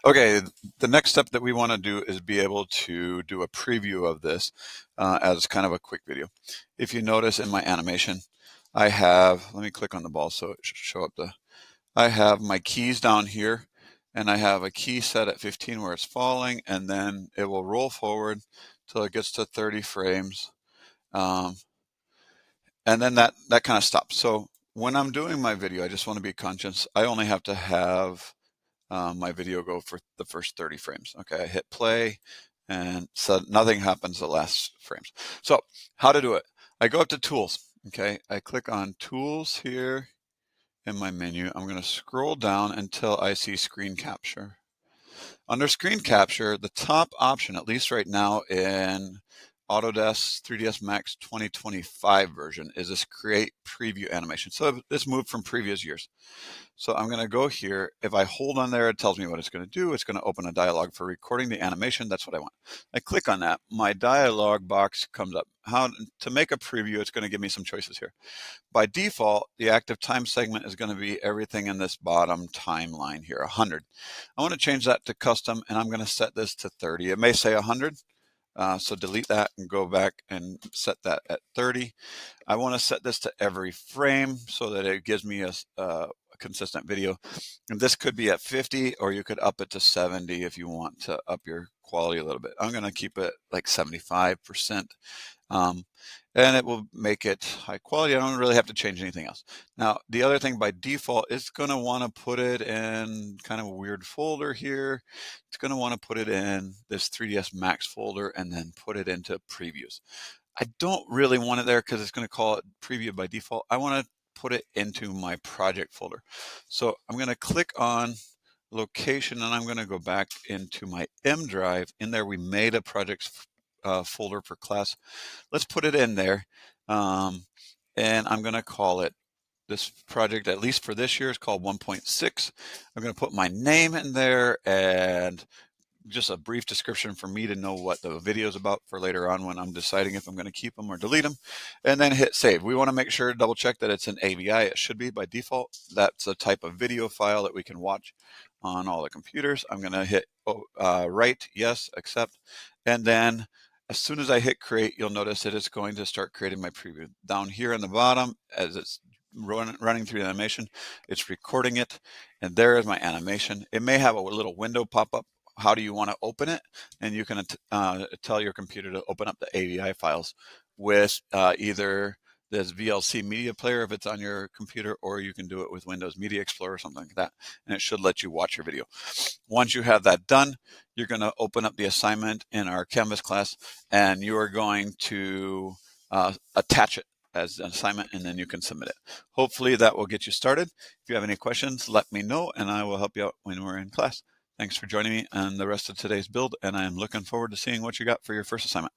Okay, the next step that we want to do is be able to do a preview of this as kind of a quick video. If you notice in my animation, I have, let me click on the ball so it should show up I have my keys down here, and I have a key set at 15 where it's falling, and then it will roll forward till it gets to 30 frames. Um, and then that kind of stops. So when I'm doing my video, I just want to be conscious. I only have to have my video go for the first 30 frames. Okay, I hit play, and so nothing happens the last frames. So how to do it? I go up to tools. Okay, I click on tools here in my menu. I'm going to scroll down until I see screen capture. Under screen capture, the top option, at least right now in Autodesk 3ds Max 2025 version, is this create preview animation. So this moved from previous years. So I'm going to go here. If I hold on there, it tells me what it's going to do. It's going to open a dialog for recording the animation. That's what I want. I click on that. My dialog box comes up. How to make a preview, it's going to give me some choices here. By default, the active time segment is going to be everything in this bottom timeline here, 100. I want to change that to custom, and I'm going to set this to 30. It may say 100. So delete that and go back and set that at 30. I want to set this to every frame so that it gives me a consistent video. And this could be at 50, or you could up it to 70 if you want to up your quality a little bit. I'm going to keep it like 75%. And it will make it high quality. I don't really have to change anything else. Now, the other thing by default, it's going to want to put it in kind of a weird folder here. It's going to want to put it in this 3ds Max folder and then put it into previews. I don't really want it there because it's going to call it preview by default. I want to put it into my project folder. So I'm going to click on location, and I'm going to go back into my M drive. In there, we made a projects folder for class. Let's put it in there. And I'm going to call it, this project, at least for this year, is called 1.6. I'm going to put my name in there and just a brief description for me to know what the video is about for later on when I'm deciding if I'm going to keep them or delete them, and then hit save. We want to make sure, double check that it's an AVI. It should be by default. That's a type of video file that we can watch on all the computers. I'm going to hit write, yes, accept, and then as soon as I hit create, you'll notice that it's going to start creating my preview. Down here in the bottom, as it's running through the animation, it's recording it, and there is my animation. It may have a little window pop up. How do you want to open it? And you can tell your computer to open up the AVI files with either this VLC media player if it's on your computer, or you can do it with Windows Media Explorer or something like that, and it should let you watch your video. Once you have that done, you're going to open up the assignment in our Canvas class, and you are going to attach it as an assignment, and then you can submit it. Hopefully that will get you started. If you have any questions, let me know, and I will help you out when we're in class. Thanks for joining me on the rest of today's build, and I am looking forward to seeing what you got for your first assignment.